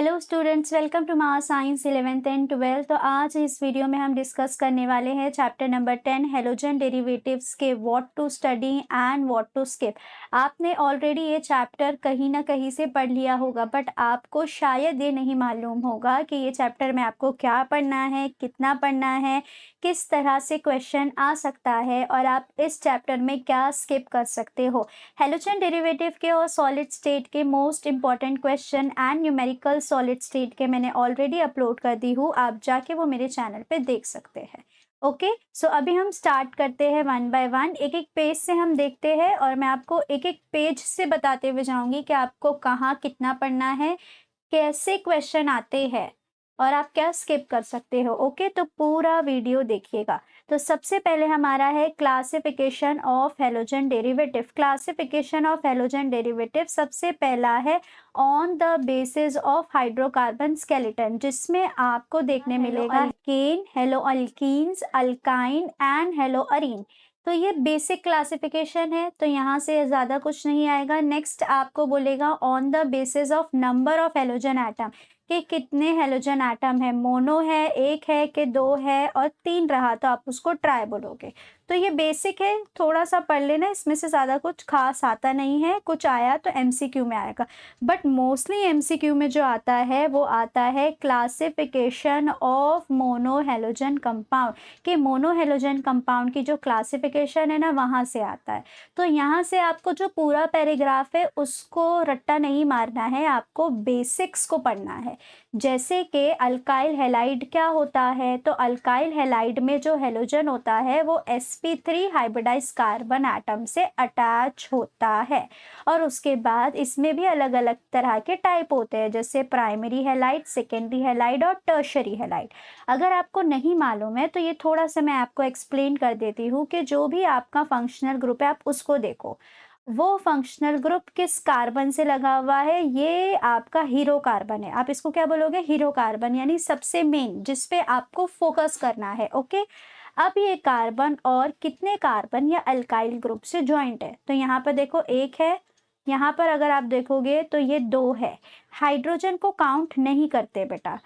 Hello students, welcome to mass science 11th and 12th। तो आज इस वीडियो में हम डिस्कस करने वाले हैं चैप्टर नंबर 10 हेलोजन डेरिवेटिव्स के what to study and what to skip. आपने ऑलरेडी ये चैप्टर कहीं ना कहीं से पढ़ लिया होगा, बट आपको शायद ये नहीं मालूम होगा कि ये चैप्टर में आपको क्या पढ़ना है, कितना पढ़ना है, किस तरह से क्वेश्चन आ सकता है और आप इस चैप्टर में क्या स्किप कर सकते हो। हेलोजन डेरिवेटिव के और सॉलिड स्टेट के most important question and numerical solid state के मैंने ऑलरेडी अपलोड कर दी हूँ, आप जाके वो मेरे चैनल पे देख सकते हैं। ओके, सो अभी हम स्टार्ट करते हैं वन बाय वन, एक एक पेज से हम देखते हैं और मैं आपको एक एक पेज से बताते हुए जाऊंगी कि आपको कहाँ कितना पढ़ना है, कैसे क्वेश्चन आते हैं और आप क्या स्किप कर सकते हो। ओके, तो पूरा वीडियो देखिएगा। तो सबसे पहले हमारा है classification of halogen derivative. Classification of halogen derivative सबसे पहला है on the basis of hydrocarbon skeleton, जिसमें आपको देखने मिलेगा alkane, hello alkenes, alkyne and hello Areen. तो ये बेसिक क्लासिफिकेशन है, तो यहाँ से ज़्यादा कुछ नहीं आएगा। नेक्स्ट आपको बोलेगा on the basis of number of halogen atom, कि कितने हेलोजन एटम है, मोनो है, एक है कि दो है, और तीन रहा तो आप उसको ट्राई बोलोगे। तो ये बेसिक है, थोड़ा सा पढ़ लेना, इसमें से ज़्यादा कुछ खास आता नहीं है। कुछ आया तो एमसीक्यू में आएगा, बट मोस्टली एमसीक्यू में जो आता है वो आता है classification of mono halogen compound, कि मोनो हेलोजन कंपाउंड की जो क्लासिफिकेशन है ना, वहाँ से आता है। तो यहाँ से आपको जो पूरा पैराग्राफ है उसको रट्टा नहीं मारना है, आपको बेसिक्स को पढ़ना है। जैसे कि अल्काइल हैलाइड क्या होता है, तो अल्काइल हैलाइड में जो हेलोजन होता है वो sp3 हाइब्रिडाइज कार्बन एटम से अटैच होता है। और उसके बाद इसमें भी अलग अलग तरह के टाइप होते हैं, जैसे प्राइमरी हैलाइड, सेकेंडरी हैलाइड और टर्शरी हैलाइड। अगर आपको नहीं मालूम है तो ये थोड़ा सा मैं आपको एक्सप्लेन कर देती हूँ कि जो भी आपका फंक्शनल ग्रुप है आप उसको देखो, वो फंक्शनल ग्रुप किस कार्बन से लगा हुआ है। ये आपका हीरो कार्बन है, आप इसको क्या बोलोगे, हीरो कार्बन, यानी सबसे मेन जिस पे आपको फोकस करना है। ओके, अब ये कार्बन और कितने कार्बन या अल्काइल ग्रुप से ज्वाइंट है, तो यहाँ पर देखो एक है, यहाँ पर अगर आप देखोगे तो ये दो है। हाइड्रोजन को काउंट नहीं करते बेटा।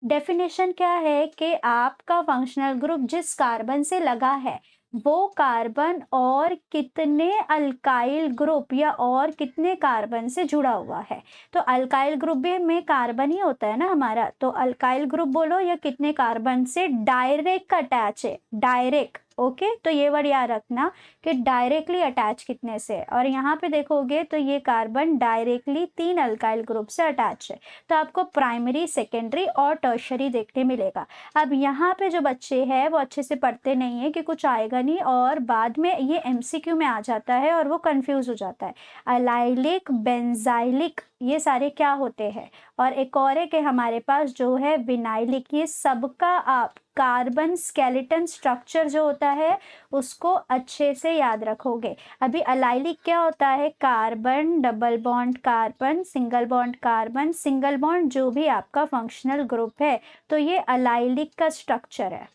डेफिनेशन क्या है कि आपका फंक्शनल ग्रुप जिस कार्बन से लगा है वो कार्बन और कितने अल्काइल ग्रुप या और कितने कार्बन से जुड़ा हुआ है। तो अल्काइल ग्रुप भी में कार्बन ही होता है ना हमारा, तो अल्काइल ग्रुप बोलो या कितने कार्बन से डायरेक्ट अटैच है, डायरेक्ट। ओके, तो ये वर्ड याद रखना कि डायरेक्टली अटैच कितने से। और यहाँ पे देखोगे तो ये कार्बन डायरेक्टली तीन अल्काइल ग्रुप से अटैच है। तो आपको प्राइमरी, सेकेंडरी और टर्शरी देखने मिलेगा। अब यहाँ पे जो बच्चे हैं वो अच्छे से पढ़ते नहीं है कि कुछ आएगा नहीं, और बाद में ये एमसीक्यू में आ जाता है और वो कंफ्यूज हो जाता है। अलाइलिक, बेंजाइलिक, ये सारे क्या होते हैं। और एक और है कि हमारे पास जो है विनाइलिक, ये सबका आप कार्बन स्केलेटन स्ट्रक्चर जो होता है उसको अच्छे से याद रखोगे। अभी अलाइलिक क्या होता है, carbon, double bond carbon, single bond carbon, single bond जो भी आपका फंक्शनल ग्रुप है, तो ये अलाइलिक का स्ट्रक्चर है।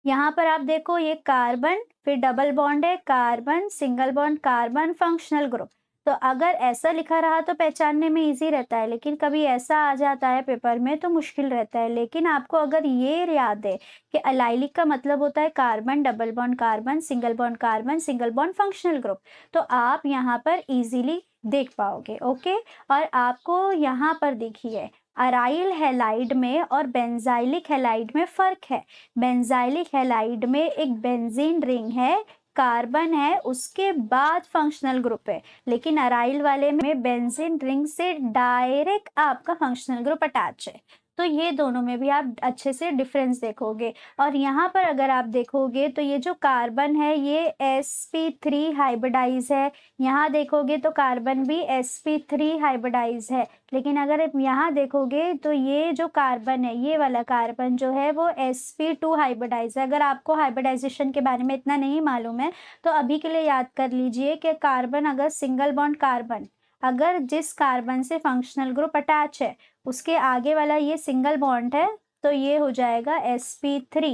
यहाँ पर आप देखो ये कार्बन, फिर डबल बॉन्ड है, carbon, single bond carbon, functional group. तो अगर ऐसा लिखा रहा तो पहचानने में इजी रहता है, लेकिन कभी ऐसा आ जाता है पेपर में तो मुश्किल रहता है। लेकिन आपको अगर ये याद है कि अलाइलिक का मतलब होता है carbon, double bond carbon, single bond carbon, single bond functional group, तो आप यहाँ पर इजीली देख पाओगे। ओके, और आपको यहाँ पर देखिए अराइल हैलाइड में और बेंजाइलिक हैलाइड में फर्क है। बेंजाइलिक हैलाइड में एक बेंजीन रिंग है, कार्बन है, उसके बाद फंक्शनल ग्रुप है। लेकिन अराइल वाले में बेंजीन रिंग से डायरेक्ट आपका फंक्शनल ग्रुप अटैच है। तो ये दोनों में भी आप अच्छे से डिफरेंस देखोगे। और यहाँ पर अगर आप देखोगे तो ये जो कार्बन है ये sp3 हाइब्रिडाइज है, यहाँ देखोगे तो कार्बन भी sp3 हाइब्रिडाइज है। लेकिन अगर आप यहाँ देखोगे तो ये जो कार्बन है, ये वाला कार्बन जो है वो sp2 हाइब्रिडाइज है। अगर आपको हाइब्रिडाइजेशन के बारे में इतना नहीं मालूम है तो अभी के लिए याद कर लीजिए कि कार्बन, अगर सिंगल बॉन्ड कार्बन, अगर जिस कार्बन से फंक्शनल ग्रुप अटैच है उसके आगे वाला ये सिंगल बॉन्ड है तो ये हो जाएगा sp3।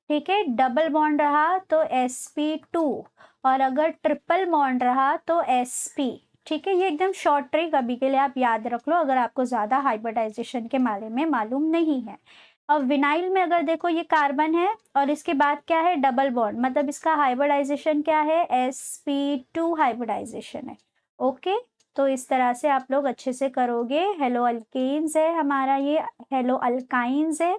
ठीक है, डबल बॉन्ड रहा तो sp2, और अगर ट्रिपल बॉन्ड रहा तो sp। ठीक है, ये एकदम शॉर्ट ट्रिक अभी के लिए आप याद रख लो अगर आपको ज़्यादा हाइब्रिडाइजेशन के बारे में मालूम नहीं है। और विनाइल में अगर देखो ये कार्बन है और इसके बाद क्या है, डबल बॉन्ड, मतलब इसका हाइब्रिडाइजेशन क्या है, sp2 हाइब्रिडाइजेशन है। ओके, तो इस तरह से आप लोग अच्छे से करोगे। हेलो अल्केन्स है हमारा, ये हेलो अल्काइंस है,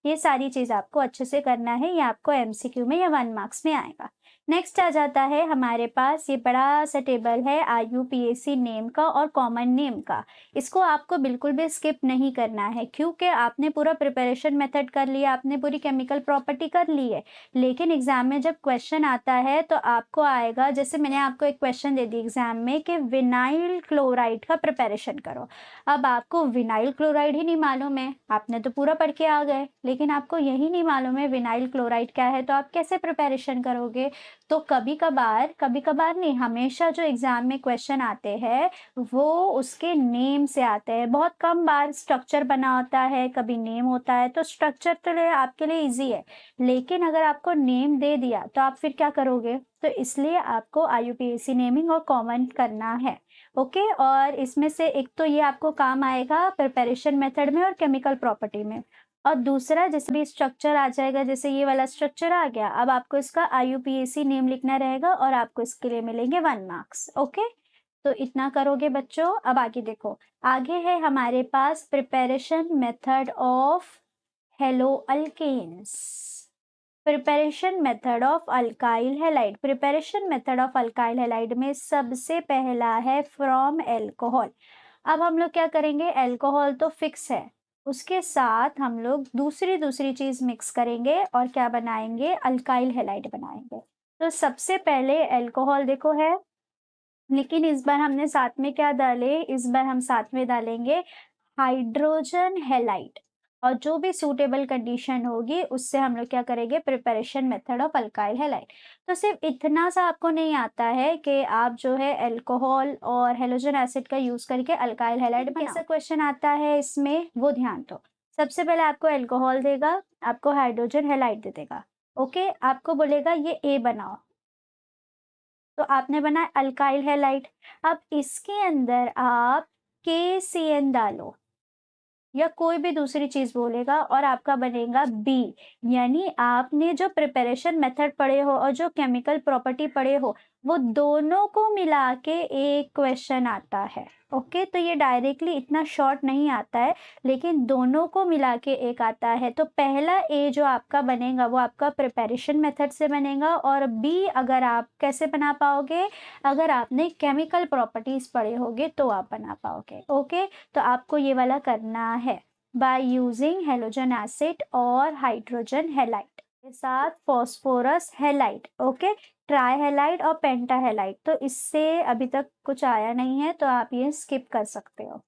ये सारी चीज आपको अच्छे से करना है, ये आपको एमसीक्यू में या 1 मार्क्स में आएगा। नेक्स्ट आ जाता है हमारे पास, ये बड़ा सा टेबल है IUPAC नेम का और कॉमन नेम का। इसको आपको बिल्कुल भी स्किप नहीं करना है, क्योंकि आपने पूरा प्रिपरेशन मेथड कर लिया, आपने पूरी केमिकल प्रॉपर्टी कर ली है, लेकिन एग्जाम में जब क्वेश्चन आता है तो आपको आएगा, जैसे मैंने आपको एक क्वेश्चन दे दी एग्जाम में कि विनाइल क्लोराइड का प्रिपरेशन करो। अब आपको विनाइल क्लोराइड ही नहीं मालूम है, आपने तो पूरा पढ़ के आ गए, लेकिन आपको यही नहीं मालूम है विनाइल क्लोराइड क्या है, तो आप कैसे प्रिपरेशन करोगे। तो कभी कभार नहीं, हमेशा जो एग्जाम में क्वेश्चन आते हैं वो उसके नेम से आते हैं। बहुत कम बार स्ट्रक्चर बना होता है, कभी नेम होता है, तो स्ट्रक्चर तो आपके लिए इजी है, लेकिन अगर आपको नेम दे दिया तो आप फिर क्या करोगे। तो इसलिए आपको IUPAC नेमिंग और कॉमन करना है। ओके, और इसमें से एक तो ये आपको काम आएगा प्रिपरेशन मेथड में और केमिकल प्रॉपर्टी में, और दूसरा जैसे भी स्ट्रक्चर आ जाएगा, जैसे ये वाला स्ट्रक्चर आ गया, अब आपको इसका IUPAC नेम लिखना रहेगा और आपको इसके लिए मिलेंगे 1 मार्क्स। ओके, तो इतना करोगे बच्चों। अब आगे देखो, आगे है हमारे पास preparation method of haloalkanes, preparation method of alkyl halide. Preparation method of alkyl halide में सबसे पहला है फ्रॉम एल्कोहल। अब हम लोग क्या करेंगे, एल्कोहल तो फिक्स है, उसके साथ हम लोग दूसरी चीज मिक्स करेंगे और क्या बनाएंगे, अल्काइल हैलाइड बनाएंगे। तो सबसे पहले एल्कोहल देखो है, लेकिन इस बार हमने साथ में क्या डाले, इस बार हम साथ में डालेंगे हाइड्रोजन हैलाइड, और जो भी सूटेबल कंडीशन होगी उससे हम लोग क्या करेंगे, preparation method of alkyl halide. तो सिर्फ इतना सा आपको नहीं आता है कि आप जो है अल्कोहल और हेलोजन एसिड का यूज करके अल्काइल हैलाइड बनाओ। कैसा क्वेश्चन आता है इसमें वो ध्यान दो। सबसे पहले आपको अल्कोहल देगा, आपको हाइड्रोजन हैलाइड दे देगा। ओके, आपको बोलेगा ये ए बनाओ, तो आपने बनाया अल्काइल हैलाइड। अब इसके अंदर आप KCN डालो या कोई भी दूसरी चीज बोलेगा और आपका बनेगा बी, यानी आपने जो प्रिपरेशन मेथड पढ़े हो और जो केमिकल प्रॉपर्टी पढ़े हो वो दोनों को मिला के एक क्वेश्चन आता है। ओके, तो ये डायरेक्टली इतना शॉर्ट नहीं आता है, लेकिन दोनों को मिला के एक आता है। तो पहला ए जो आपका बनेगा वो आपका प्रिपरेशन मेथड से बनेगा, और बी अगर आप कैसे बना पाओगे, अगर आपने केमिकल प्रॉपर्टीज पढ़े होगे तो आप बना पाओगे। ओके, तो आपको ये वाला करना है बाय यूजिंग हेलोजन एसिड और हाइड्रोजन हैलाइड के साथ phosphorus halide. Okay, try halide और पेंटा हैलाइड, तो इससे अभी तक कुछ आया नहीं है तो आप ये स्किप कर सकते हो।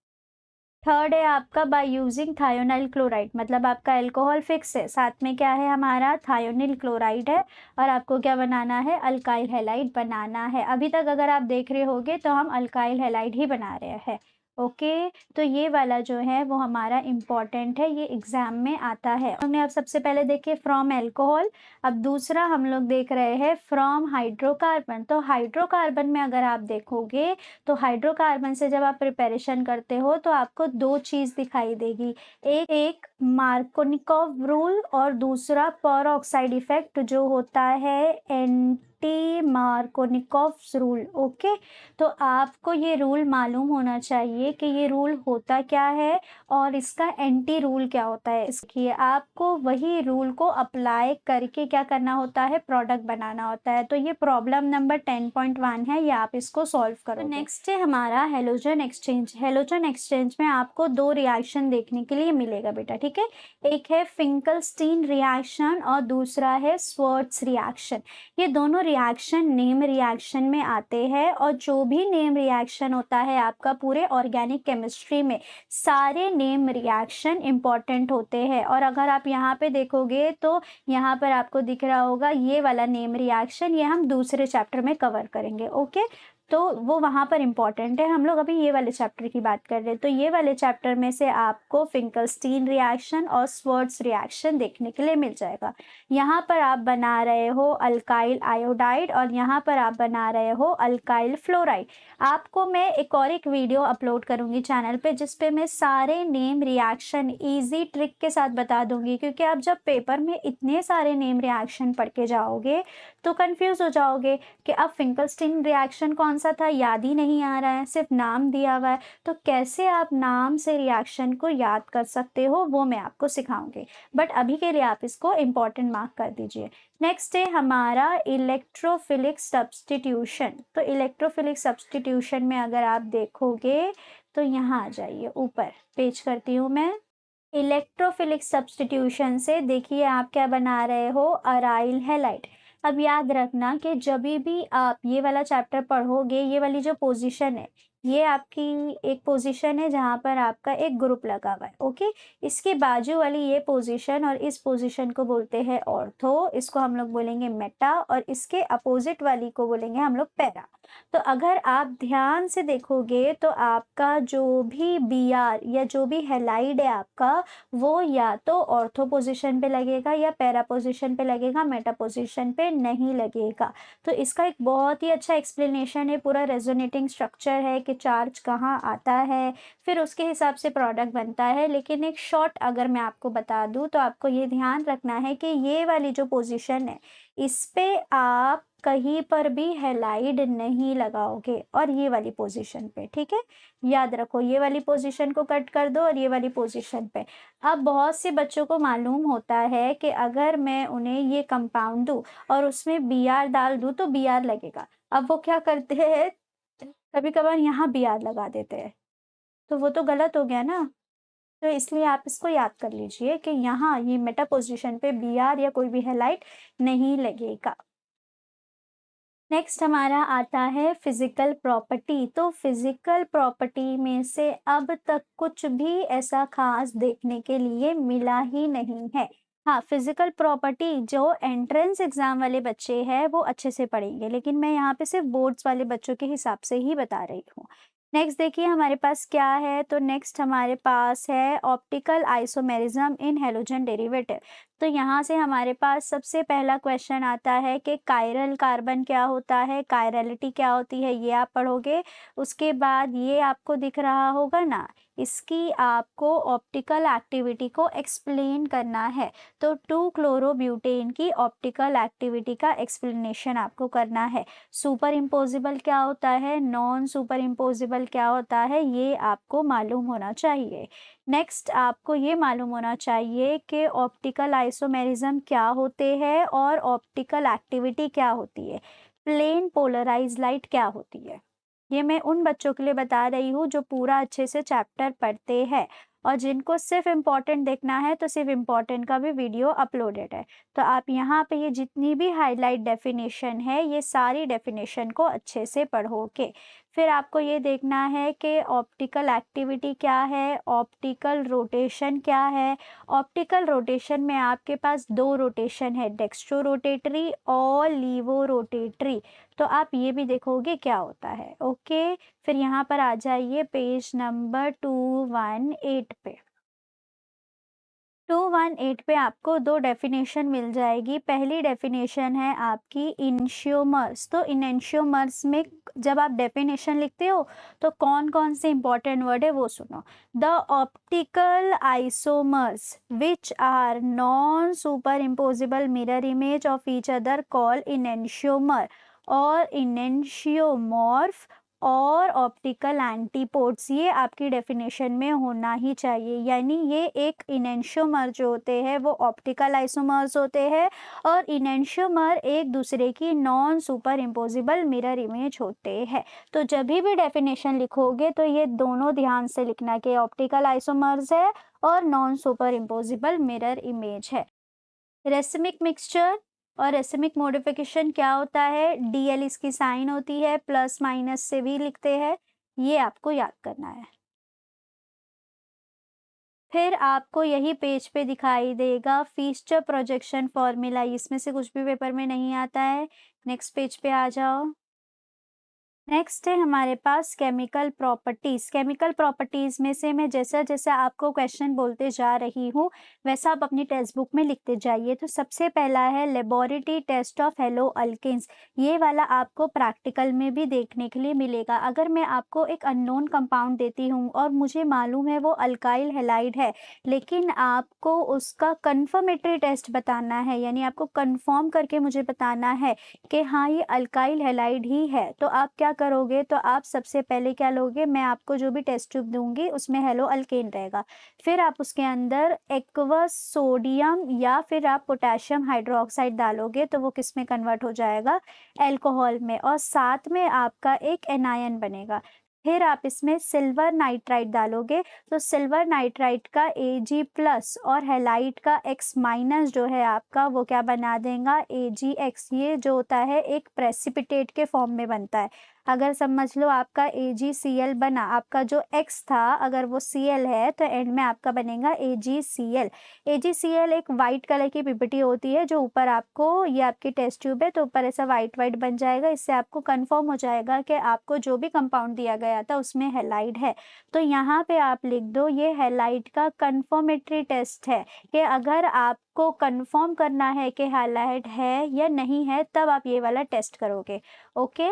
थर्ड है आपका बाय यूजिंग थायोनाइल क्लोराइड, मतलब आपका अल्कोहल फिक्स है, साथ में क्या है हमारा थायोनिल क्लोराइड है, और आपको क्या बनाना है, अल्काइल हैलाइड बनाना है। अभी तक अगर आप देख रहे होगे तो हम अल्काइल हैलाइड ही बना रहे हैं। ओके, तो ये वाला जो है वो हमारा इम्पॉर्टेंट है, ये एग्जाम में आता है। हमने अब सबसे पहले देखे फ्रॉम एल्कोहल, अब दूसरा हम लोग देख रहे हैं फ्रॉम हाइड्रोकार्बन। तो हाइड्रोकार्बन में अगर आप देखोगे तो हाइड्रोकार्बन से जब आप प्रिपरेशन करते हो तो आपको दो चीज दिखाई देगी, एक मार्कोनिकॉव रूल और दूसरा परऑक्साइड इफेक्ट जो होता है एंटी मार्कोनिकॉव रूल। ओके, तो आपको ये रूल मालूम होना चाहिए कि ये रूल होता क्या है और इसका एंटी रूल क्या होता है। इसलिए आपको वही रूल को अप्लाई करके क्या करना होता है, प्रोडक्ट बनाना होता है। तो ये प्रॉब्लम नंबर 10.1 है, ये आप इसको सॉल्व करो। नेक्स्ट है हमारा हेलोजन एक्सचेंज। हेलोजन एक्सचेंज में आपको दो रिएक्शन देखने के लिए मिलेगा बेटा, ठीक है। एक है फिंकलस्टीन रिएक्शन और दूसरा है स्वर्ट्स रिएक्शन। ये दोनों रिएक्शन नेम रिएक्शन में आते हैं, और जो भी नेम रिएक्शन होता है आपका पूरे ऑर्गेनिक केमिस्ट्री में सारे नेम रिएक्शन इंपॉर्टेंट होते हैं। और अगर आप यहाँ पे देखोगे तो यहाँ पर आपको दिख रहा होगा ये वाला नेम रिएक्शन, ये हम दूसरे चैप्टर में कवर करेंगे। ओके, तो वो वहाँ पर इम्पॉर्टेंट है। हम लोग अभी ये वाले चैप्टर की बात कर रहे हैं, तो ये वाले चैप्टर में से आपको फिंकलस्टीन रिएक्शन और स्वर्ट्स रिएक्शन देखने के लिए मिल जाएगा। यहाँ पर आप बना रहे हो अल्काइल आयोडाइड और यहाँ पर आप बना रहे हो अल्काइल फ्लोराइड। आपको मैं एक वीडियो अपलोड करूँगी चैनल पे, जिसपे मैं सारे नेम रिएक्शन ईजी ट्रिक के साथ बता दूंगी, क्योंकि आप जब पेपर में इतने सारे नेम रिएक्शन पढ़ के जाओगे तो कंफ्यूज हो जाओगे कि अब फिंकलस्टीन रिएक्शन कौन सा था, याद ही नहीं आ रहा है, सिर्फ नाम दिया हुआ है। तो कैसे आप नाम से रिएक्शन को याद कर सकते हो वो मैं आपको सिखाऊंगी, बट अभी के लिए आप इसको इम्पोर्टेंट मार्क कर दीजिए। नेक्स्ट है हमारा इलेक्ट्रोफिलिक सब्सटीट्यूशन। तो इलेक्ट्रोफिलिक सब्सटीट्यूशन में अगर आप देखोगे तो यहाँ आ जाइए, ऊपर पेज करती हूँ मैं। इलेक्ट्रोफिलिक सब्सटीट्यूशन से देखिए आप क्या बना रहे हो, अराइल हैलाइड। अब याद रखना कि जब भी आप ये वाला चैप्टर पढ़ोगे, ये वाली जो पोजीशन है ये आपकी एक पोजीशन है जहाँ पर आपका एक ग्रुप लगा हुआ है, ओके। इसके बाजू वाली ये पोजीशन और इस पोजीशन को बोलते हैं ऑर्थो, इसको हम लोग बोलेंगे मेटा, और इसके अपोजिट वाली को बोलेंगे हम लोग पैरा। तो अगर आप ध्यान से देखोगे तो आपका जो भी बी आर या जो भी हेलाइड है आपका, वो या तो ऑर्थो पोजीशन पे लगेगा या पैरा पोजीशन पे लगेगा, मेटा पोजीशन पे नहीं लगेगा। तो इसका एक बहुत ही अच्छा एक्सप्लेनेशन है, पूरा रेजोनेटिंग स्ट्रक्चर है कि चार्ज कहाँ आता है, फिर उसके हिसाब से प्रोडक्ट बनता है। लेकिन एक शॉर्ट अगर मैं आपको बता दूँ तो आपको ये ध्यान रखना है कि ये वाली जो पोजीशन है इस पे आप कहीं पर भी हेलाइड नहीं लगाओगे, और ये वाली पोजीशन पे, ठीक है। याद रखो, ये वाली पोजीशन को कट कर दो और ये वाली पोजीशन पे। अब बहुत से बच्चों को मालूम होता है कि अगर मैं उन्हें ये कंपाउंड दूँ और उसमें बी आर डाल दूँ तो बी आर लगेगा। अब वो क्या करते हैं, कभी कभार यहाँ बी आर लगा देते हैं, तो वो तो गलत हो गया ना। तो इसलिए आप इसको याद कर लीजिए कि यहाँ ये मेटा पोजीशन पे बी आर या कोई भी हेलाइड नहीं लगेगा। नेक्स्ट हमारा आता है फिजिकल प्रॉपर्टी। तो फिजिकल प्रॉपर्टी में से अब तक कुछ भी ऐसा खास देखने के लिए मिला ही नहीं है। हाँ, फिजिकल प्रॉपर्टी जो एंट्रेंस एग्जाम वाले बच्चे हैं वो अच्छे से पढ़ेंगे, लेकिन मैं यहाँ पे सिर्फ बोर्ड्स वाले बच्चों के हिसाब से ही बता रही हूँ। नेक्स्ट देखिए हमारे पास क्या है, तो नेक्स्ट हमारे पास है optical isomerism in halogen derivative. तो यहाँ से हमारे पास सबसे पहला क्वेश्चन आता है कि कायरल कार्बन क्या होता है, कायरलिटी क्या होती है, ये आप पढ़ोगे। उसके बाद ये आपको दिख रहा होगा ना, इसकी आपको ऑप्टिकल एक्टिविटी को एक्सप्लेन करना है। तो 2-क्लोरोब्यूटेन की ऑप्टिकल एक्टिविटी का एक्सप्लेनेशन आपको करना है। सुपर इम्पोजिबल क्या होता है, नॉन सुपर इम्पोजिबल क्या होता है, ये आपको मालूम होना चाहिए। नेक्स्ट आपको ये मालूम होना चाहिए कि ऑप्टिकल आइसोमेरिज्म क्या होते हैं और ऑप्टिकल एक्टिविटी क्या होती है, प्लेन पोलराइज लाइट क्या होती है। ये मैं उन बच्चों के लिए बता रही हूँ जो पूरा अच्छे से चैप्टर पढ़ते हैं, और जिनको सिर्फ इम्पॉर्टेंट देखना है तो सिर्फ इम्पॉर्टेंट का भी वीडियो अपलोडेड है। तो आप यहाँ पे ये जितनी भी हाईलाइट डेफिनेशन है ये सारी डेफिनेशन को अच्छे से पढ़ोगे। फिर आपको ये देखना है कि ऑप्टिकल एक्टिविटी क्या है, ऑप्टिकल रोटेशन क्या है। ऑप्टिकल रोटेशन में आपके पास दो रोटेशन है, डेक्स्ट्रो रोटेटरी और लीवो रोटेटरी। तो आप ये भी देखोगे क्या होता है, ओके। फिर यहाँ पर आ जाइए पेज नंबर 218 पे। 218 पे आपको दो डेफिनेशन मिल जाएगी। पहली डेफिनेशन है आपकी इनशियोमर्स। तो इनशियोमर्स में जब आप डेफिनेशन लिखते हो तो कौन कौन से इंपॉर्टेंट वर्ड है वो सुनो। The optical isomers which are non super impossible mirror image of each other call enantiomer और इनशियोमॉर्फ और ऑप्टिकल एंटीपोड्स, ये आपकी डेफिनेशन में होना ही चाहिए। यानी ये एक इनैंशियोमर जो होते हैं वो ऑप्टिकल आइसोमर्स होते हैं, और इनैंशियोमर एक दूसरे की non super impossible mirror image होते हैं। तो जब भी डेफिनेशन लिखोगे तो ये दोनों ध्यान से लिखना कि ऑप्टिकल आइसोमर्स है और non super impossible mirror image है। रेसिमिक मिक्सचर और रेसिमिक मॉडिफिकेशन क्या होता है, डीएल इसकी साइन होती है, प्लस माइनस से भी लिखते हैं, ये आपको याद करना है। फिर आपको यही पेज पे दिखाई देगा फीचर प्रोजेक्शन फॉर्मूला, इसमें से कुछ भी पेपर में नहीं आता है। नेक्स्ट पेज पे आ जाओ। नेक्स्ट है हमारे पास केमिकल प्रॉपर्टीज़। केमिकल प्रॉपर्टीज़ में से मैं जैसा-जैसा आपको क्वेश्चन बोलते जा रही हूँ, वैसा आप अपनी टेक्स्ट बुक में लिखते जाइए। तो सबसे पहला है laboratory test of haloalkanes. ये वाला आपको प्रैक्टिकल में भी देखने के लिए मिलेगा। अगर मैं आपको एक अननोन कंपाउंड देती हूँ और मुझे मालूम है वो अल्काइल हैलाइड है, लेकिन आपको उसका कन्फर्मेटरी टेस्ट बताना है, यानी आपको कन्फर्म करके मुझे बताना है कि हाँ, ये अल्काइल हैलाइड ही है। तो आप क्या करोगे, तो आप सबसे पहले क्या लोगे, मैं आपको जो भी टेस्ट ट्यूब दूँगी उसमें हेलो अल्केन रहेगा। फिर आप उसके अंदर एक्वस सोडियम या फिर आप पोटेशियम हाइड्रोक्साइड डालोगे तो वो किस में कन्वर्ट हो जाएगा, अल्कोहल में, और साथ में आपका एक एनायन बनेगा। फिर आप इसमें सिल्वर नाइट्राइड डालोगे तो सिल्वर नाइट्राइड का Ag+ और हैलाइड का X- जो है आपका, वो क्या बना देगा, Agx। ये जो होता है एक प्रेसिपिटेट के फॉर्म में बनता है। अगर समझ लो आपका AgCl बना, आपका जो X था अगर वो Cl है तो एंड में आपका बनेगा AgCl। AgCl एक वाइट कलर की पीपीटी होती है जो ऊपर आपको, ये आपकी टेस्ट ट्यूब है तो ऊपर ऐसा वाइट वाइट बन जाएगा। इससे आपको कंफर्म हो जाएगा कि आपको जो भी कंपाउंड दिया गया था उसमें हैलाइड है। तो यहाँ पे आप लिख दो ये हैलाइड का कंफर्मेटरी टेस्ट है, कि अगर आपको कंफर्म करना है कि हैलाइड है या नहीं है तब आप ये वाला टेस्ट करोगे। ओके,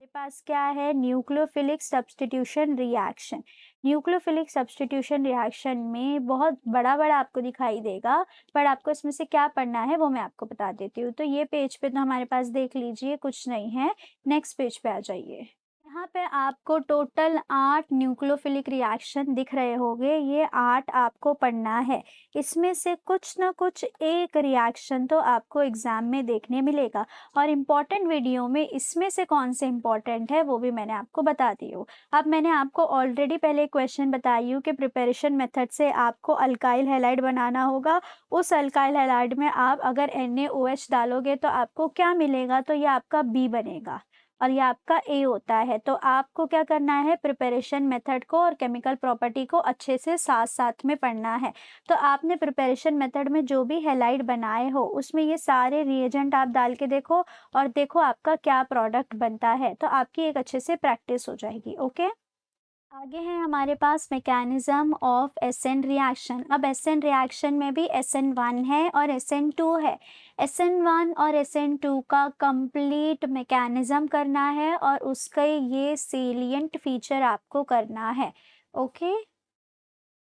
मेरे पास क्या है, nucleophilic substitution reaction. Nucleophilic substitution reaction में बहुत बड़ा बड़ा आपको दिखाई देगा, पर आपको इसमें से क्या पढ़ना है वो मैं आपको बता देती हूँ। तो ये पेज पे तो हमारे पास देख लीजिए कुछ नहीं है, नेक्स्ट पेज पे आ जाइए। यहाँ पे आपको टोटल 8 न्यूक्लियोफिलिक रिएक्शन दिख रहे होंगे, ये 8 आपको पढ़ना है। इसमें से कुछ ना कुछ एक रिएक्शन तो आपको एग्जाम में देखने मिलेगा, और इम्पॉर्टेंट वीडियो में इसमें से कौन से इम्पॉर्टेंट है वो भी मैंने आपको बता दी हूँ। अब मैंने आपको ऑलरेडी पहले क्वेश्चन बताई हूँ कि प्रिपरेशन मेथड से आपको अल्काइल हैलाइड बनाना होगा। उस अल्काइल हैलाइड में आप अगर NaOH डालोगे तो आपको क्या मिलेगा, तो ये आपका B बनेगा और ये आपका A होता है। तो आपको क्या करना है, प्रिपरेशन मेथड को और केमिकल प्रॉपर्टी को अच्छे से साथ साथ में पढ़ना है। तो आपने प्रिपरेशन मेथड में जो भी हैलाइड बनाए हो उसमें ये सारे रिएजेंट आप डाल के देखो और देखो आपका क्या प्रोडक्ट बनता है, तो आपकी एक अच्छे से प्रैक्टिस हो जाएगी। ओके, आगे है हमारे पास मैकेनिज्म ऑफ एसएन रिएक्शन। अब एसएन रिएक्शन में भी SN1 है और SN2 है। SN1 और SN2 का कंप्लीट मैकेनिज्म करना है और उसका ये सेलिएंट फीचर आपको करना है। ओके,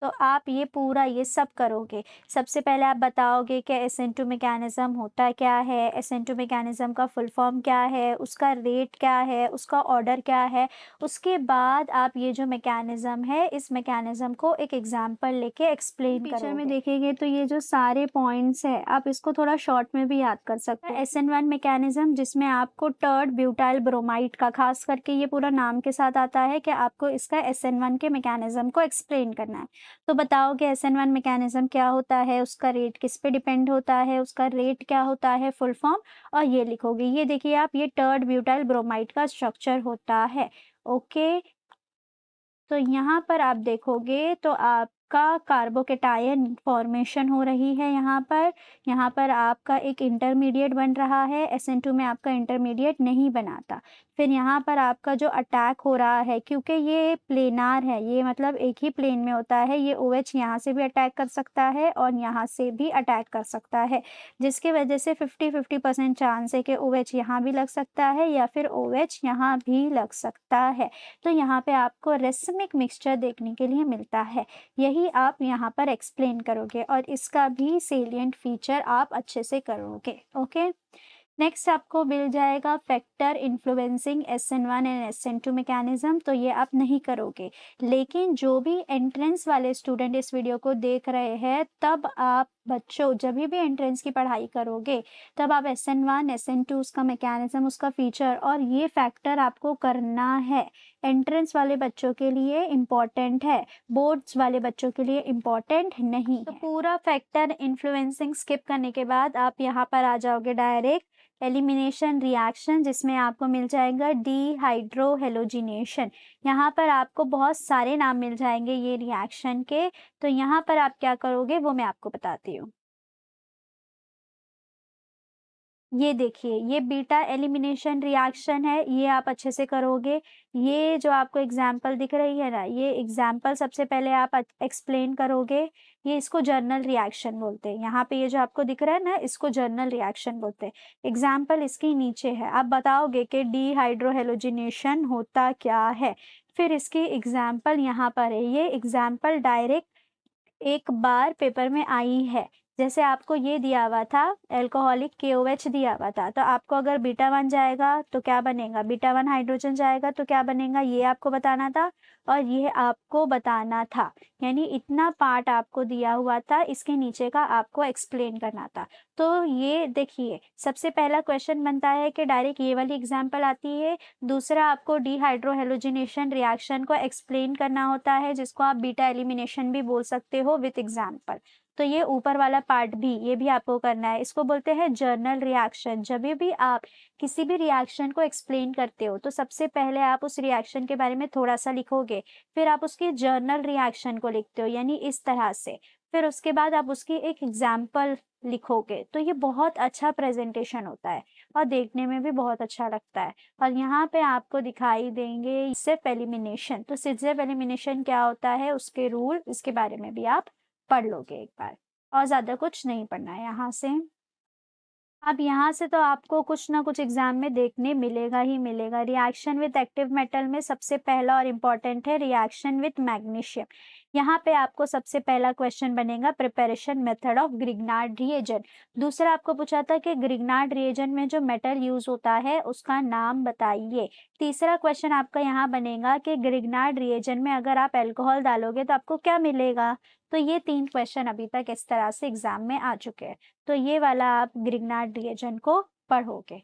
तो आप ये पूरा ये सब करोगे। सबसे पहले आप बताओगे कि SN2 मैकेनिज्म होता क्या है, SN2 मैकेनिज्म का फुल फॉर्म क्या है, उसका रेट क्या है, उसका ऑर्डर क्या है। उसके बाद आप ये जो मैकेनिज्म है इस मैकेनिज्म को एक एग्जांपल लेके एक्सप्लेन करोगे। पिक्चर में देखेंगे तो ये जो सारे पॉइंट्स है आप इसको थोड़ा शॉर्ट में भी याद कर सकते हैं। SN1 मैकेनिज्म जिसमें आपको टर्ड ब्यूटाइल ब्रोमाइड का, खास करके ये पूरा नाम के साथ आता है कि आपको इसका SN1 के मैकेनिज्म को एक्सप्लेन करना है। तो बताओ कि SN1 मैकेनिज्म क्या होता है, उसका रेट किस पे डिपेंड होता है, उसका रेट क्या होता है, फुल फॉर्म, और ये लिखोगे। ये देखिए आप, ये टर्ड ब्यूटाइल ब्रोमाइड का स्ट्रक्चर होता है। ओके, तो यहाँ पर आप देखोगे तो आपका कार्बोकेटायन फॉर्मेशन हो रही है। यहाँ पर आपका एक इंटरमीडिएट बन रहा है, SN2 में आपका इंटरमीडिएट नहीं बनाता। फिर यहाँ पर आपका जो अटैक हो रहा है, क्योंकि ये प्लेनार है, ये मतलब एक ही प्लेन में होता है, ये OH यहाँ से भी अटैक कर सकता है और यहाँ से भी अटैक कर सकता है, जिसकी वजह से 50-50% चांस है कि OH यहाँ भी लग सकता है या फिर OH यहाँ भी लग सकता है। तो यहाँ पे आपको रेसमिक मिक्सचर देखने के लिए मिलता है, यही आप यहाँ पर एक्सप्लेन करोगे और इसका भी सेलिएंट फीचर आप अच्छे से करोगे। ओके, नेक्स्ट आपको मिल जाएगा factor influencing SN1 and SN2 mechanism. तो ये आप नहीं करोगे, लेकिन जो भी एंट्रेंस वाले स्टूडेंट इस वीडियो को देख रहे हैं, तब आप बच्चों जब भी एंट्रेंस की पढ़ाई करोगे तब आप SN1 SN2 उसका मैकेनिज्म, उसका फीचर और ये फैक्टर आपको करना है। एंट्रेंस वाले बच्चों के लिए इम्पॉर्टेंट है, बोर्ड्स वाले बच्चों के लिए इम्पॉर्टेंट नहीं है। तो पूरा फैक्टर इन्फ्लुएंसिंग स्किप करने के बाद आप यहाँ पर आ जाओगे डायरेक्ट एलिमिनेशन रिएक्शन, जिसमें आपको मिल जाएगा डिहाइड्रोहेलोजिनेशन। यहाँ पर आपको बहुत सारे नाम मिल जाएंगे ये रिएक्शन के, तो यहाँ पर आप क्या करोगे वो मैं आपको बताती हूँ। ये देखिए, ये बीटा एलिमिनेशन रिएक्शन है, ये आप अच्छे से करोगे। ये जो आपको एग्जाम्पल दिख रही है ना, ये एग्जाम्पल सबसे पहले आप एक्सप्लेन करोगे। ये इसको जर्नल रिएक्शन बोलते हैं। यहाँ पे ये जो आपको दिख रहा है ना, इसको जर्नल रिएक्शन बोलते हैं। एग्जाम्पल इसके नीचे है, आप बताओगे कि डीहाइड्रोहेलोजिनेशन होता क्या है। फिर इसकी एग्जाम्पल यहाँ पर है। ये एग्जाम्पल डायरेक्ट एक बार पेपर में आई है। जैसे आपको ये दिया हुआ था, एल्कोहलिक KOH दिया हुआ था, तो आपको अगर बीटा वन जाएगा तो क्या बनेगा, बीटा वन हाइड्रोजन जाएगा तो क्या बनेगा, ये आपको बताना था और ये आपको बताना था। यानी इतना पार्ट आपको दिया हुआ था, इसके नीचे का आपको एक्सप्लेन करना था। तो ये देखिए, सबसे पहला क्वेश्चन बनता है कि डायरेक्ट ये वाली एग्जाम्पल आती है। दूसरा, आपको डीहाइड्रोहेलोजिनेशन रिएक्शन को एक्सप्लेन करना होता है, जिसको आप बीटा एलिमिनेशन भी बोल सकते हो विथ एग्जाम्पल। तो ये ऊपर वाला पार्ट भी, ये भी आपको करना है। इसको बोलते हैं जर्नल रिएक्शन। जब भी आप किसी भी रिएक्शन को एक्सप्लेन करते हो तो सबसे पहले आप उस रिएक्शन के बारे में थोड़ा सा लिखोगे, फिर आप उसकी जर्नल रिएक्शन को लिखते हो, यानी इस तरह से। फिर उसके बाद आप उसकी एक एग्जाम्पल लिखोगे। तो ये बहुत अच्छा प्रेजेंटेशन होता है और देखने में भी बहुत अच्छा लगता है। और यहाँ पे आपको दिखाई देंगे सिर्फ एलिमिनेशन। तो सिर्फ एलिमिनेशन क्या होता है, उसके रूल, इसके बारे में भी आप पढ़ लोगे एक बार, और ज़्यादा कुछ नहीं पढ़ना है यहाँ से। अब यहाँ से तो आपको कुछ ना कुछ एग्जाम में देखने मिलेगा ही मिलेगा। रिएक्शन विद एक्टिव मेटल में सबसे पहला और इम्पॉर्टेंट है रिएक्शन विद मैग्नीशियम। यहाँ पे आपको सबसे पहला क्वेश्चन बनेगा preparation method of Grignard reagent. दूसरा आपको पूछा था कि ग्रिग्नार्ड रिएजेंट में जो मेटल यूज होता है उसका नाम बताइए। तीसरा क्वेश्चन आपका यहाँ बनेगा कि ग्रिग्नार्ड रिएजेंट में अगर आप अल्कोहल डालोगे तो आपको क्या मिलेगा। तो ये 3 क्वेश्चन अभी तक इस तरह से एग्जाम में आ चुके हैं। तो ये वाला आप ग्रिग्नार्ड रिएजेंट को पढ़ोगे।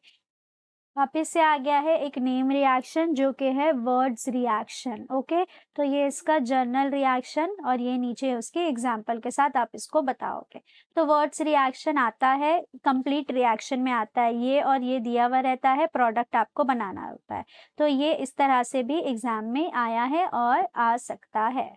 वापिस से आ गया है एक नेम रिएक्शन जो कि है वर्ड्स रिएक्शन। ओके, तो ये इसका जर्नल रिएक्शन और ये नीचे उसके एग्जाम्पल के साथ आप इसको बताओगे। तो वर्ड्स रिएक्शन आता है, कंप्लीट रिएक्शन में आता है ये, और ये दिया हुआ रहता है, प्रोडक्ट आपको बनाना होता है। तो ये इस तरह से भी एग्जाम में आया है और आ सकता है।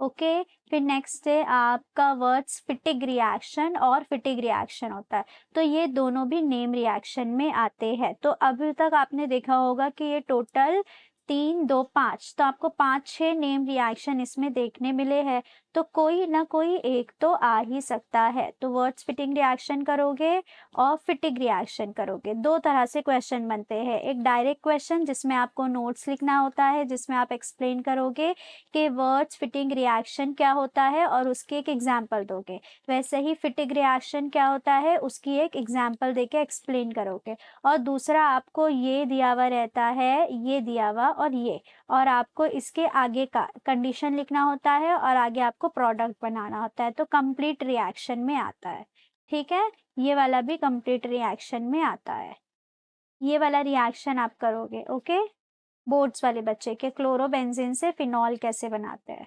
ओके, फिर नेक्स्ट है आपका वर्ड्स फिटिग रिएक्शन और फिटिग रिएक्शन होता है। तो ये दोनों भी नेम रिएक्शन में आते हैं। तो अभी तक आपने देखा होगा कि ये टोटल 3, 2, 5, तो आपको 5-6 नेम रिएक्शन इसमें देखने मिले हैं। तो कोई ना कोई एक तो आ ही सकता है। तो वर्ड्स फिटिंग रिएक्शन करोगे और फिटिग रिएक्शन करोगे। 2 तरह से क्वेश्चन बनते हैं, एक डायरेक्ट क्वेश्चन जिसमें आपको नोट्स लिखना होता है, जिसमें आप एक्सप्लेन करोगे कि वर्ड्स फिटिंग रिएक्शन क्या होता है और उसकी एक एग्जाम्पल दोगे। वैसे ही फिटिग रिएक्शन क्या होता है, उसकी एक एग्जाम्पल देके एक्सप्लेन करोगे। और दूसरा आपको ये दिया हुआ रहता है, ये दिया हुआ और ये, और आपको इसके आगे का कंडीशन लिखना होता है और आगे आपको प्रोडक्ट बनाना होता है। तो कंप्लीट रिएक्शन में आता है। ठीक है, ये वाला भी कंप्लीट रिएक्शन में आता है। ये वाला रिएक्शन आप करोगे। ओके, बोर्ड्स वाले बच्चे के क्लोरोबेंजीन से फिनॉल कैसे बनाते हैं।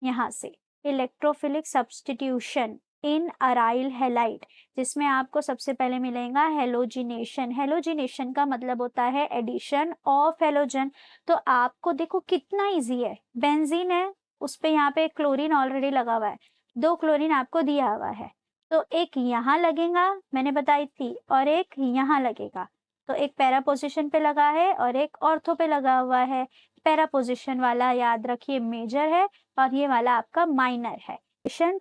यहाँ से इलेक्ट्रोफिलिक सब्स्टिट्यूशन इन अराइल हैलाइड, जिसमें आपको सबसे पहले मिलेगा हेलोजिनेशन। हेलोजिनेशन का मतलब होता है एडिशन ऑफ हेलोजन। तो आपको देखो कितना इजी है, बेंजीन है, उस पे यहाँ पे क्लोरीन ऑलरेडी लगा हुआ है, 2 क्लोरीन आपको दिया हुआ है, तो एक यहाँ लगेगा, मैंने बताई थी, और एक यहाँ लगेगा। तो एक पैरा पोजिशन पे लगा है और एक ऑर्थो पे लगा हुआ है। पैरा पोजिशन वाला याद रखिए मेजर है और ये वाला आपका माइनर है।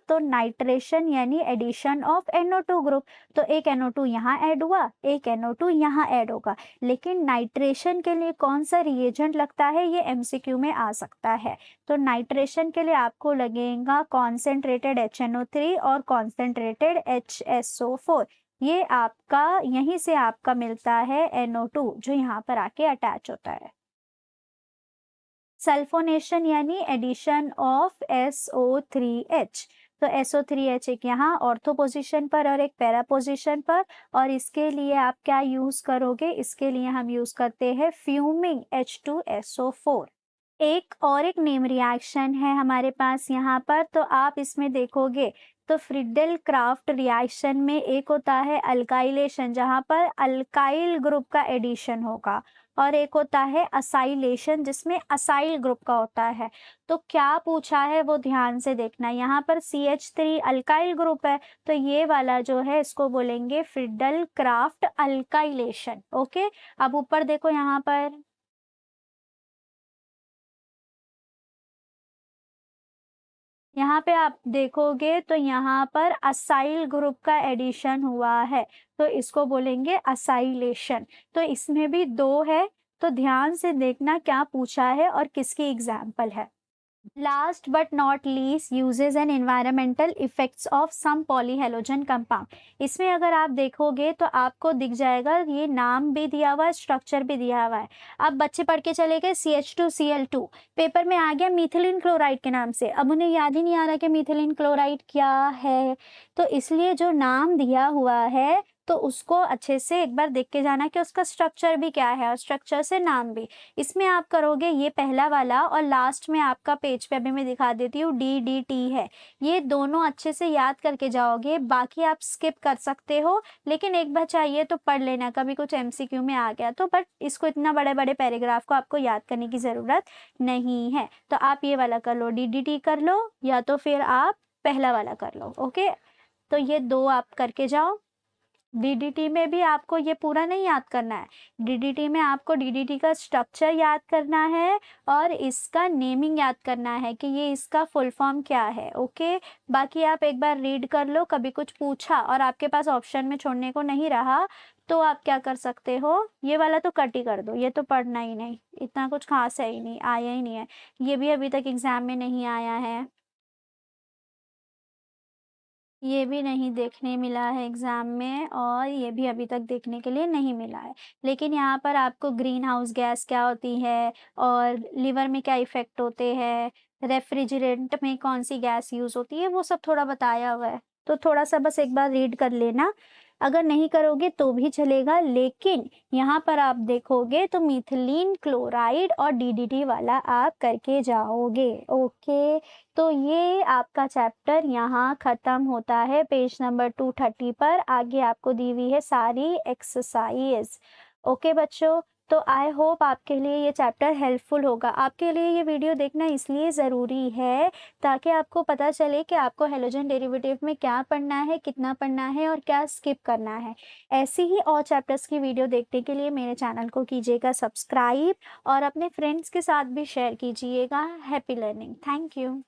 तो नाइट्रेशन यानी एडिशन ऑफ NO2 ग्रुप। तो एक NO2 यहाँ ऐड हुआ, एक NO2 यहाँ ऐड होगा। लेकिन नाइट्रेशन के लिए कौन सा रिएजेंट लगता है, ये MCQ में आ सकता है। तो नाइट्रेशन के लिए आपको लगेगा कॉन्सेंट्रेटेड HNO3 और कॉन्सेंट्रेटेड HSO4। ये आपका यहीं से आपका मिलता है NO2 जो यहाँ पर आके अटैच होता है। सल्फोनेशन यानी एडिशन ऑफ SO3H। तो SO3H एक यहाँ ऑर्थो पोजीशन पर और एक पैरा पोजीशन पर, और इसके लिए आप क्या यूज करोगे, इसके लिए हम यूज करते हैं फ्यूमिंग H2SO4। एक और एक नेम रिएक्शन है हमारे पास यहाँ पर, तो आप इसमें देखोगे तो फ्रिडल क्राफ्ट रिएक्शन में एक होता है अल्काइलेशन, जहाँ पर अल्काइल ग्रुप का एडिशन होगा, और एक होता है असाइलेशन जिसमें असाइल ग्रुप का होता है। तो क्या पूछा है वो ध्यान से देखना। यहाँ पर CH3 अल्काइल ग्रुप है, तो ये वाला जो है इसको बोलेंगे फ्रिडल क्राफ्ट अल्काइलेशन। ओके, अब ऊपर देखो यहाँ पर, यहाँ पे आप देखोगे तो यहाँ पर असाइल ग्रुप का एडिशन हुआ है, तो इसको बोलेंगे असाइलेशन। तो इसमें भी दो है, तो ध्यान से देखना क्या पूछा है और किसकी एग्जाम्पल है। Last but not least uses and environmental effects of some polyhalogen compound. इसमें अगर आप देखोगे तो आपको दिख जाएगा, ये नाम भी दिया हुआ है, स्ट्रक्चर भी दिया हुआ है। अब बच्चे पढ़ के चले गए CH2Cl2, पेपर में आ गया मीथिलीन क्लोराइड के नाम से, अब उन्हें याद ही नहीं आ रहा कि मीथिलीन क्लोराइड क्या है। तो इसलिए जो नाम दिया हुआ है तो उसको अच्छे से एक बार देख के जाना कि उसका स्ट्रक्चर भी क्या है और स्ट्रक्चर से नाम भी। इसमें आप करोगे ये पहला वाला, और लास्ट में आपका पेज पे अभी मैं दिखा देती हूँ DDT है। ये दोनों अच्छे से याद करके जाओगे, बाकी आप स्किप कर सकते हो, लेकिन एक बार चाहिए तो पढ़ लेना, कभी कुछ MCQ में आ गया तो। बट इसको इतना बड़े बड़े पैराग्राफ को आपको याद करने की ज़रूरत नहीं है। तो आप ये वाला कर लो, DDT कर लो, या तो फिर आप पहला वाला कर लो। ओके, तो ये दो आप करके जाओ। DDT में भी आपको ये पूरा नहीं याद करना है। DDT में आपको DDT का स्ट्रक्चर याद करना है और इसका नेमिंग याद करना है कि ये इसका फुल फॉर्म क्या है। ओके, बाकी आप एक बार रीड कर लो, कभी कुछ पूछा और आपके पास ऑप्शन में छोड़ने को नहीं रहा तो आप क्या कर सकते हो, ये वाला तो कट ही कर दो, ये तो पढ़ना ही नहीं, इतना कुछ खास है ही नहीं, आया ही नहीं है, ये भी अभी तक एग्जाम में नहीं आया है, ये भी नहीं देखने मिला है एग्ज़ाम में, और ये भी अभी तक देखने के लिए नहीं मिला है। लेकिन यहाँ पर आपको ग्रीन हाउस गैस क्या होती है और लिवर में क्या इफ़ेक्ट होते हैं, रेफ्रिजरेंट में कौन सी गैस यूज़ होती है, वो सब थोड़ा बताया हुआ है। तो थोड़ा-सा बस एक बार रीड कर लेना, अगर नहीं करोगे तो भी चलेगा, लेकिन यहाँ पर आप देखोगे तो मीथिलीन क्लोराइड और DDT वाला आप करके जाओगे। ओके, तो ये आपका चैप्टर यहाँ ख़त्म होता है पेज नंबर 230 पर। आगे आपको दी हुई है सारी एक्सरसाइज। ओके बच्चों, तो आई होप आपके लिए ये चैप्टर हेल्पफुल होगा। आपके लिए ये वीडियो देखना इसलिए ज़रूरी है ताकि आपको पता चले कि आपको हेलोजन डेरिवेटिव में क्या पढ़ना है, कितना पढ़ना है और क्या स्किप करना है। ऐसी ही और चैप्टर्स की वीडियो देखने के लिए मेरे चैनल को कीजिएगा सब्सक्राइब और अपने फ्रेंड्स के साथ भी शेयर कीजिएगा। Happy learning. Thank you.